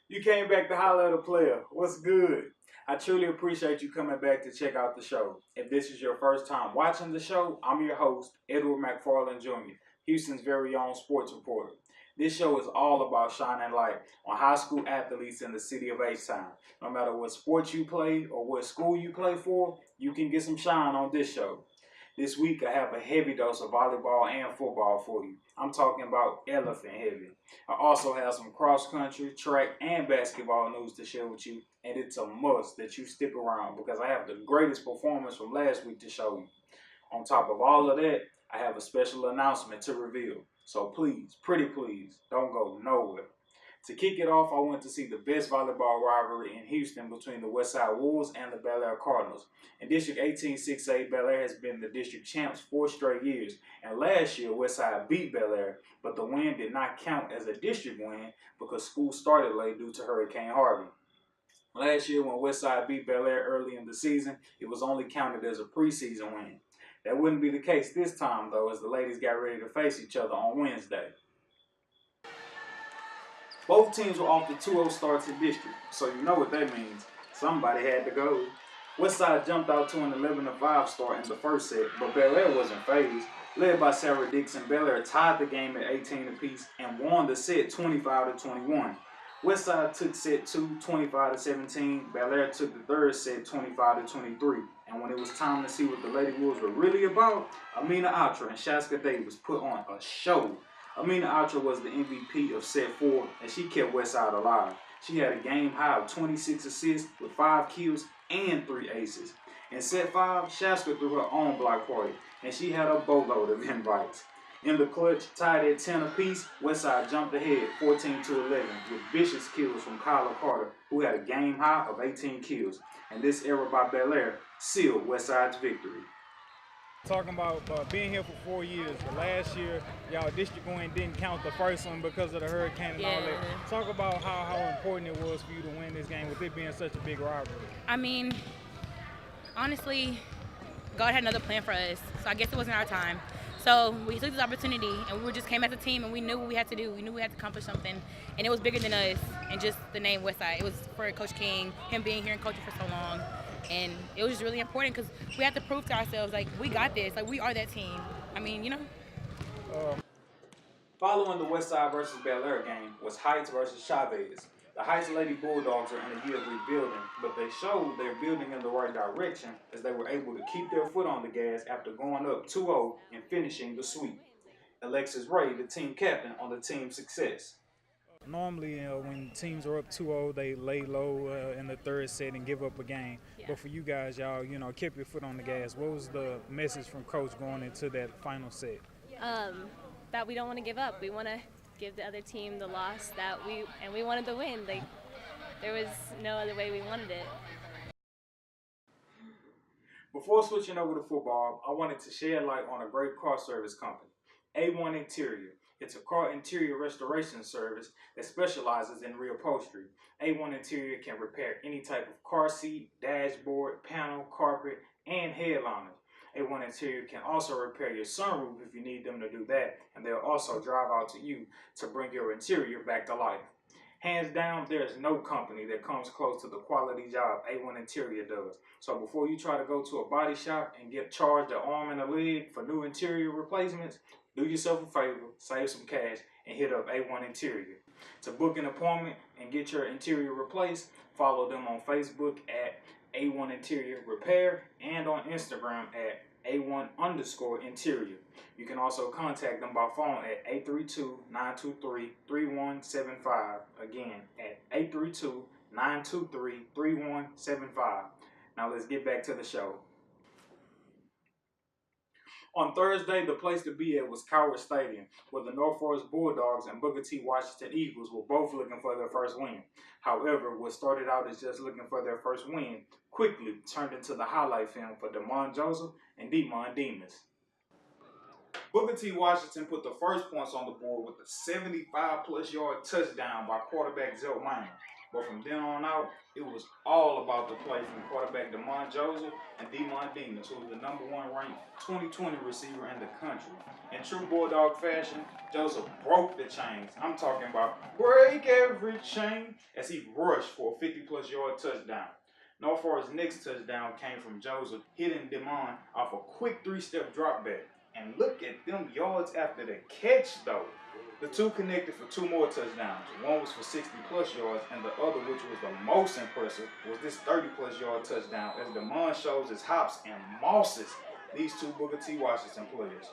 You came back to holler at a player. What's good? I truly appreciate you coming back to check out the show. If this is your first time watching the show, I'm your host, Edward McFarland Jr., Houston's very own sports reporter. This show is all about shining light on high school athletes in the city of H-Town. No matter what sport you play or what school you play for, you can get some shine on this show. This week I have a heavy dose of volleyball and football for you. I'm talking about elephant heavy. I also have some cross country, track, and basketball news to share with you, and it's a must that you stick around because I have the greatest performance from last week to show you. On top of all of that, I have a special announcement to reveal. So please, pretty please, don't go nowhere. To kick it off, I went to see the best volleyball rivalry in Houston between the Westside Wolves and the Bel Air Cardinals. In District 18-6A, Bel Air has been the district champs 4 straight years, and last year Westside beat Bel Air, but the win did not count as a district win because school started late due to Hurricane Harvey. Last year when Westside beat Bel Air early in the season, it was only counted as a preseason win. That wouldn't be the case this time though, as the ladies got ready to face each other on Wednesday. Both teams were off the 2-0 starts in district, so you know what that means. Somebody had to go. Westside jumped out to an 11-5 start in the first set, but Bel Air wasn't phased. Led by Sarah Dixon, Bel Air tied the game at 18 apiece and won the set 25-21. Westside took set 2, 25-17. Bel Air took the third set 25-23. And when it was time to see what the Lady Wolves were really about, Amina Atra and Shaska Davis put on a show. Amina Atra was the MVP of set 4, and she kept Westside alive. She had a game high of 26 assists with 5 kills and 3 aces. In set 5, Shaska threw her own block party, and she had a boatload of invites. In the clutch, tied at 10 apiece, Westside jumped ahead 14-11 with vicious kills from Kyla Carter, who had a game high of 18 kills. And this error by Bel Air sealed Westside's victory. Talking about being here for 4 years. The last year, y'all district win didn't count the first one because of the hurricane and all that. Talk about how important it was for you to win this game with it being such a big rivalry. I mean, honestly, God had another plan for us, so I guess it wasn't our time. So we took this opportunity, and we just came as a team, and we knew what we had to do. We knew we had to accomplish something, and it was bigger than us and just the name Westside. It was for Coach King, him being here and coaching for so long. And it was just really important because we had to prove to ourselves, like, we got this. Like, we are that team. I mean, you know. Following the Westside versus Bel Air game was Heights versus Chavez. The Heights Lady Bulldogs are in a year of rebuilding, but they showed they're building in the right direction as they were able to keep their foot on the gas after going up 2-0 and finishing the sweep. Alexis Ray, the team captain, on the team's success. Normally, when teams are up 2-0, they lay low in the third set and give up a game. Yeah. But for you guys, y'all, kept your foot on the gas. What was the message from Coach going into that final set? That we don't want to give up. We want to give the other team the loss and we wanted the win. Like, there was no other way we wanted it. Before switching over to football, I wanted to shed light on a great car service company, A1 Interior. It's a car interior restoration service that specializes in reupholstery. A1 Interior can repair any type of car seat, dashboard, panel, carpet, and headliners. A1 Interior can also repair your sunroof if you need them to do that, and they'll also drive out to you to bring your interior back to life. Hands down, there's no company that comes close to the quality job A1 Interior does. So before you try to go to a body shop and get charged an arm and a leg for new interior replacements, do yourself a favor, save some cash, and hit up A1 Interior. To book an appointment and get your interior replaced, follow them on Facebook at A1 Interior Repair and on Instagram at A1_Interior. You can also contact them by phone at 832-923-3175. Again, at 832-923-3175. Now let's get back to the show. On Thursday, the place to be at was Coward Stadium, where the North Forest Bulldogs and Booker T. Washington Eagles were both looking for their first win. However, what started out as just looking for their first win quickly turned into the highlight film for Demond Joseph and Demond Demas. Booker T. Washington put the first points on the board with a 75-plus yard touchdown by quarterback Zell Minor. But from then on out, it was all about the play from quarterback DeMond Joseph and Demond Demas, who was the #1 ranked 2020 receiver in the country. In true Bulldog fashion, Joseph broke the chains. I'm talking about break every chain as he rushed for a 50-plus yard touchdown. Norfolk's next touchdown came from Joseph hitting Demond off a quick 3-step drop back. And look at them yards after the catch, though. The two connected for 2 more touchdowns. One was for 60-plus yards, and the other, which was the most impressive, was this 30-plus yard touchdown as Demond shows his hops and mosses these two Booker T. Washington players.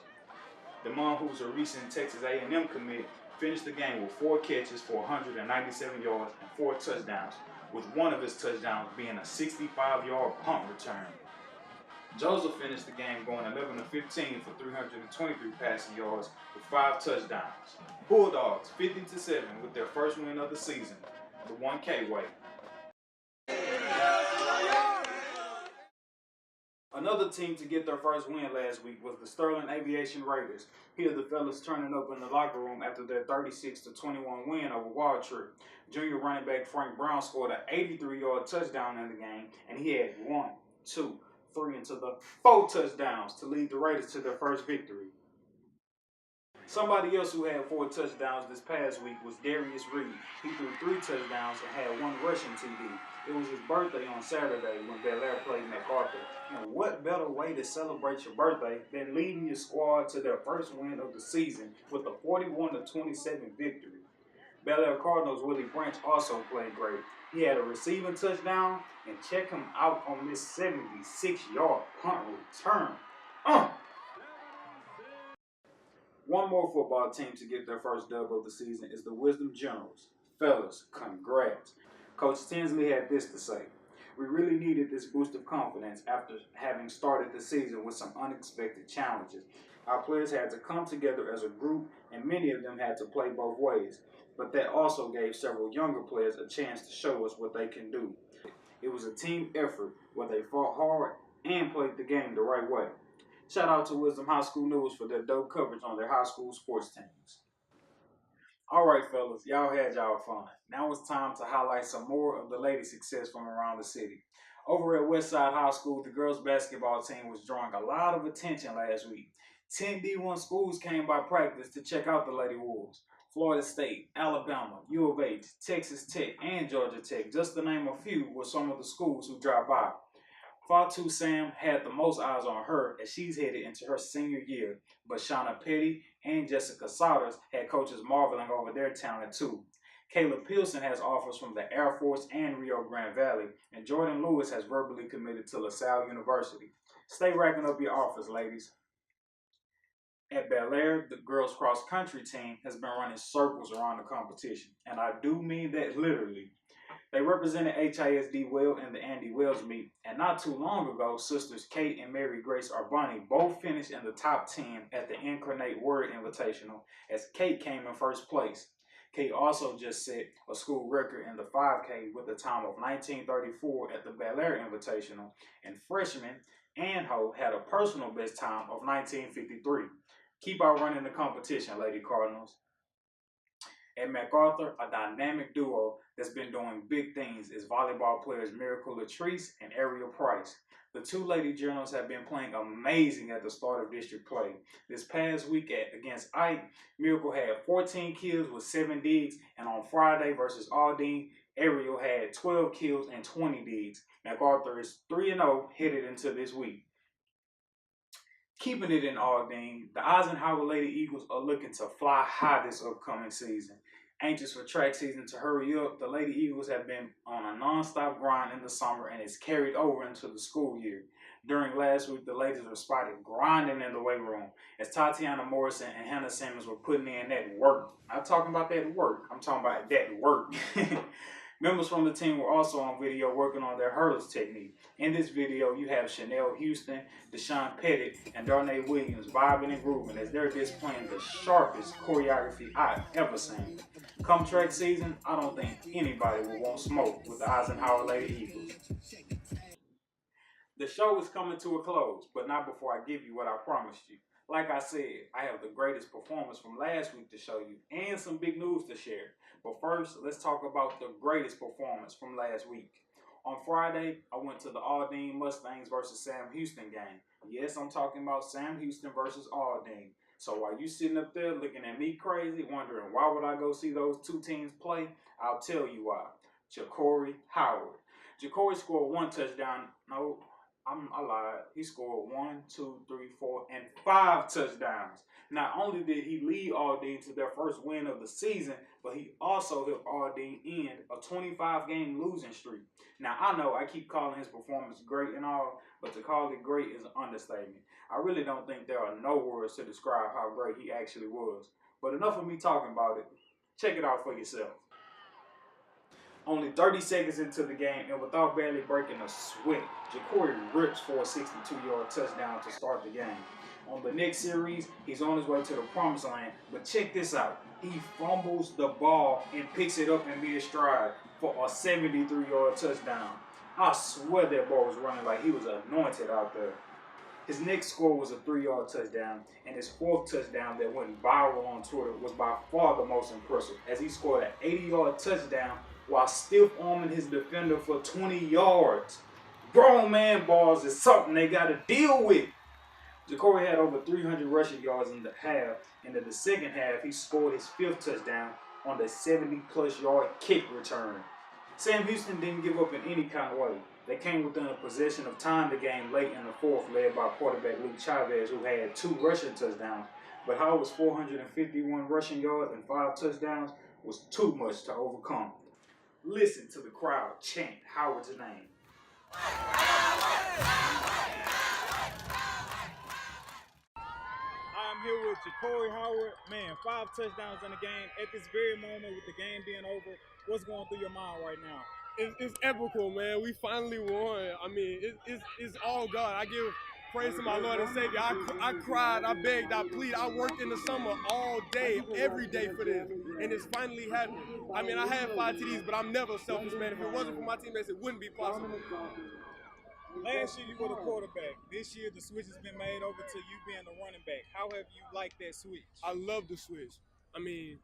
Demond, who's a recent Texas A&M commit, finished the game with 4 catches for 197 yards and 4 touchdowns, with one of his touchdowns being a 65-yard punt return. Joseph finished the game going 11 of 15 for 323 passing yards with 5 touchdowns. Bulldogs 50-7 with their first win of the season, the 1K way. Another team to get their first win last week was the Sterling Aviation Raiders. Here the fellas turning up in the locker room after their 36-21 win over Wildtree. Junior running back Frank Brown scored an 83-yard touchdown in the game, and he had 1, 2, 3 into the 4 touchdowns to lead the Raiders to their first victory. Somebody else who had 4 touchdowns this past week was Darius Reed. He threw 3 touchdowns and had 1 rushing TD. It was his birthday on Saturday when Bel Air played MacArthur. And what better way to celebrate your birthday than leading your squad to their first win of the season with a 41-27 victory. Bel Air Cardinals' Willie Branch also played great. He had a receiving touchdown, and check him out on this 76-yard punt return. One more football team to get their first dub of the season is the Wisdom Generals. Fellas, congrats. Coach Tinsley had this to say: "We really needed this boost of confidence after having started the season with some unexpected challenges. Our players had to come together as a group, and many of them had to play both ways. But that also gave several younger players a chance to show us what they can do. It was a team effort where they fought hard and played the game the right way." Shout out to Wisdom High School News for their dope coverage on their high school sports teams. All right, fellas, y'all had y'all fun. Now it's time to highlight some more of the lady success from around the city. Over at Westside High School, the girls basketball team was drawing a lot of attention last week. 10 D1 schools came by practice to check out the Lady Wolves. Florida State, Alabama, U of H, Texas Tech, and Georgia Tech, just to name a few, were some of the schools who dropped by. Fatu Sam had the most eyes on her as she's headed into her senior year, but Shauna Petty and Jessica Souders had coaches marveling over their talent too. Caleb Pilson has offers from the Air Force and Rio Grande Valley, and Jordan Lewis has verbally committed to LaSalle University. Stay racking up your offers, ladies. At Bel Air, the girls' cross-country team has been running circles around the competition, and I do mean that literally. They represented HISD well in the Andy Wells meet, and not too long ago, sisters Kate and Mary Grace Arbani both finished in the top 10 at the Incarnate Word Invitational, as Kate came in first place. Kate also just set a school record in the 5K with a time of 19:34 at the Bel Air Invitational, and freshman Ann Ho had a personal best time of 19:53. Keep out running the competition, Lady Cardinals. At MacArthur, a dynamic duo that's been doing big things is volleyball players Miracle Latrice and Ariel Price. The two Lady Generals have been playing amazing at the start of district play. This past week against Ike, Miracle had 14 kills with 7 digs, and on Friday versus Aldine, Ariel had 12 kills and 20 digs. MacArthur is 3-0 headed into this week. Keeping it in Aldine, the Eisenhower Lady Eagles are looking to fly high this upcoming season. Anxious for track season to hurry up, the Lady Eagles have been on a non-stop grind in the summer, and it's carried over into the school year. During last week, the ladies were spotted grinding in the weight room as Tatiana Morrison and Hannah Simmons were putting in that work. I'm not talking about that work, I'm talking about that work. Members from the team were also on video working on their hurdles technique. In this video, you have Chanel Houston, Deshaun Pettit, and Darnay Williams vibing and grooving as they're displaying the sharpest choreography I've ever seen. Come track season, I don't think anybody will want smoke with the Eisenhower Lady Eagles. The show is coming to a close, but not before I give you what I promised you. Like I said, I have the greatest performance from last week to show you and some big news to share. But first, let's talk about the greatest performance from last week. On Friday, I went to the Aldine Mustangs versus Sam Houston game. Yes, I'm talking about Sam Houston versus Aldine. So while you sitting up there looking at me crazy, wondering why would I go see those two teams play, I'll tell you why. Ja'Cory Howard. Ja'Cory scored one touchdown. No, I lied. He scored 1, 2, 3, 4, and 5 touchdowns. Not only did he lead Aldine to their first win of the season, but he also helped Aldine end a 25-game losing streak. Now, I know I keep calling his performance great and all, but to call it great is an understatement. I really don't think there are no words to describe how great he actually was. But enough of me talking about it. Check it out for yourself. Only 30 seconds into the game, and without barely breaking a sweat, Ja'Cory rips for a 62-yard touchdown to start the game. On the next series, he's on his way to the promised land, but check this out. He fumbles the ball and picks it up in mid-stride for a 73-yard touchdown. I swear that ball was running like he was anointed out there. His next score was a 3-yard touchdown, and his fourth touchdown that went viral on Twitter was by far the most impressive, as he scored an 80-yard touchdown while stiff arming his defender for 20 yards. Grown man balls is something they got to deal with. Ja'Cory had over 300 rushing yards in the half, and in the second half, he scored his fifth touchdown on the 70-plus yard kick return. Sam Houston didn't give up in any kind of way. They came within a possession of time the game late in the fourth, led by quarterback Luke Chavez, who had 2 rushing touchdowns. But Howard's 451 rushing yards and 5 touchdowns was too much to overcome. Listen to the crowd chant Howard's name. I'm here with Ja'Cory Howard. Man, 5 touchdowns in the game. At this very moment, with the game being over, what's going through your mind right now? It's epical, man. We finally won. I mean, it's all God. I give praise to my Lord and Savior. I cried, I begged, I pleaded. I worked in the summer all day, every day for this, and it's finally happened. I mean, I had 5 TDs, but I'm never a selfish man. If it wasn't for my teammates, it wouldn't be possible. Last year you were the quarterback. This year the switch has been made over to you being the running back. How have you liked that switch? I love the switch. I mean,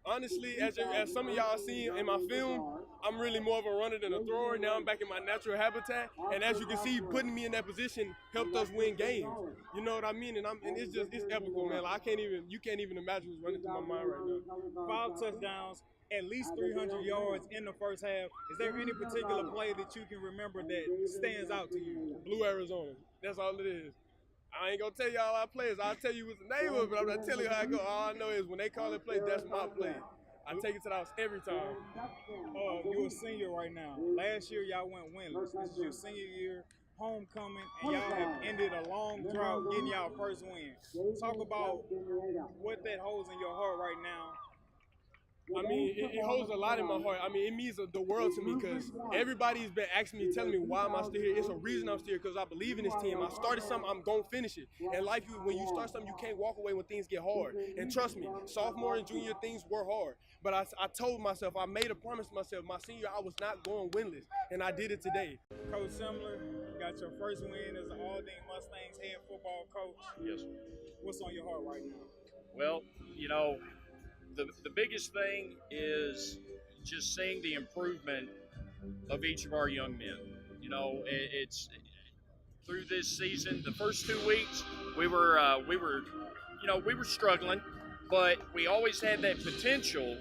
honestly, as some of y'all seen in my film, I'm really more of a runner than a thrower. Now I'm back in my natural habitat, and as you can see, putting me in that position helped us win games. You know what I mean? And it's epical, man. Like, you can't even imagine what's running through my mind right now. 5 touchdowns, at least 300 yards in the first half. Is there any particular play that you can remember that stands out to you? Blue Arizona. That's all it is. I ain't gonna tell you all our plays. I'll tell you what the name of it, but I'm not telling you how I go. All I know is when they call it play, that's my play. I take it to the house every time. You're a senior right now. Last year, y'all went winless. This is your senior year, homecoming, and y'all have ended a long drought getting y'all first win. Talk about what that holds in your heart right now. I mean, it holds a lot in my heart. I mean, it means the world to me because everybody's been asking me, telling me why am I still here. It's a reason I'm still here because I believe in this team. I started something, I'm going to finish it. And life, when you start something, you can't walk away when things get hard. And trust me, sophomore and junior things were hard. But I told myself, I made a promise to myself, my senior, I was not going winless. And I did it today. Coach Simler, you got your first win as an Aldine Mustangs head football coach. Yes, sir. What's on your heart right now? Well, you know, the biggest thing is just seeing the improvement of each of our young men. You know, it's through this season. The first 2 weeks, we were struggling, but we always had that potential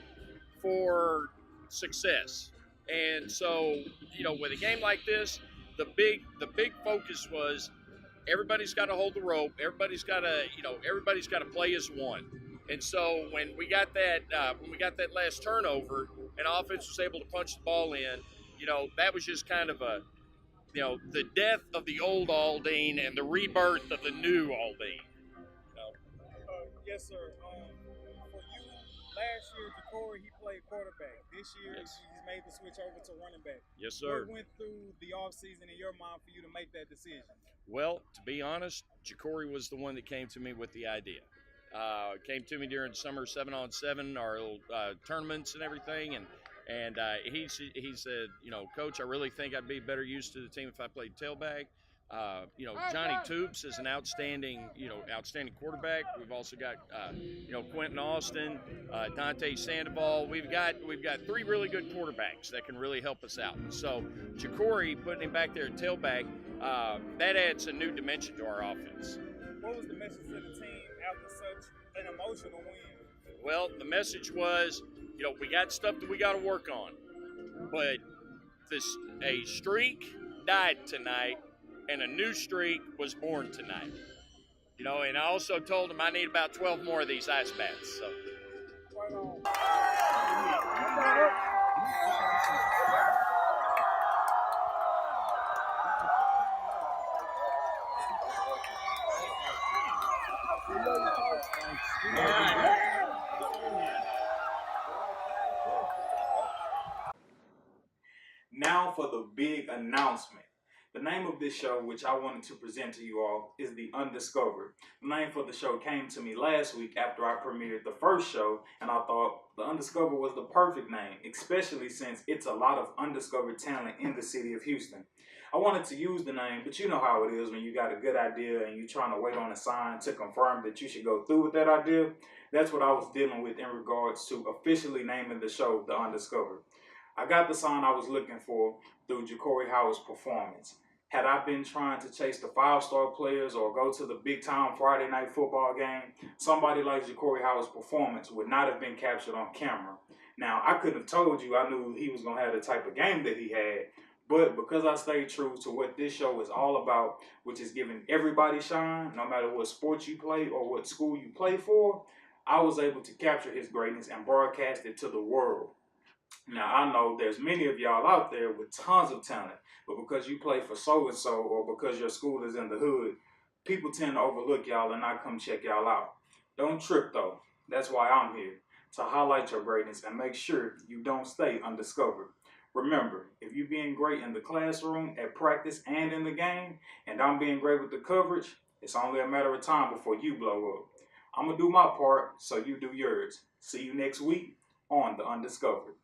for success. And so, you know, with a game like this, the big focus was everybody's got to hold the rope. Everybody's got to play as one. And so when we got that last turnover and offense was able to punch the ball in, you know, that was just kind of the death of the old Aldine and the rebirth of the new Aldine. Yes, sir. For you, last year, Ja'Cory, he played quarterback. This year, Yes. he's made the switch over to running back. Yes, sir. What went through the offseason in your mind for you to make that decision? Well, to be honest, Ja'Cory was the one that came to me with the idea. Came to me during summer 7-on-7, our little tournaments and everything, and he said, you know, Coach, I really think I'd be better used to the team if I played tailback. Johnny Toops is an outstanding quarterback. We've also got, Quentin Austin, Dante Sandoval. We've got 3 really good quarterbacks that can really help us out. So Ja'Cory, putting him back there at tailback, that adds a new dimension to our offense. What was the message to the team after such an emotional win? Well, the message was, we got stuff that we got to work on, but a streak died tonight, and a new streak was born tonight. And I also told him I need about 12 more of these ice baths. So. Now for the big announcement. The name of this show, which I wanted to present to you all, is the Undiscovered. The name for the show came to me last week after I premiered the first show, and I thought the Undiscovered was the perfect name, especially since it's a lot of undiscovered talent in the city of Houston. I wanted to use the name, but you know how it is when you got a good idea and you're trying to wait on a sign to confirm that you should go through with that idea. That's what I was dealing with in regards to officially naming the show the Undiscovered. I got the sign I was looking for through Ja'Cory Howard's performance. Had I been trying to chase the 5-star players or go to the big-time Friday night football game, somebody like Ja'Cory Howard's performance would not have been captured on camera. Now, I couldn't have told you I knew he was going to have the type of game that he had, but because I stayed true to what this show is all about, which is giving everybody shine, no matter what sport you play or what school you play for, I was able to capture his greatness and broadcast it to the world. Now, I know there's many of y'all out there with tons of talent, but because you play for so-and-so or because your school is in the hood, people tend to overlook y'all and not come check y'all out. Don't trip, though. That's why I'm here, to highlight your greatness and make sure you don't stay undiscovered. Remember, if you're being great in the classroom, at practice, and in the game, and I'm being great with the coverage, it's only a matter of time before you blow up. I'm going to do my part, so you do yours. See you next week on The Undiscovered.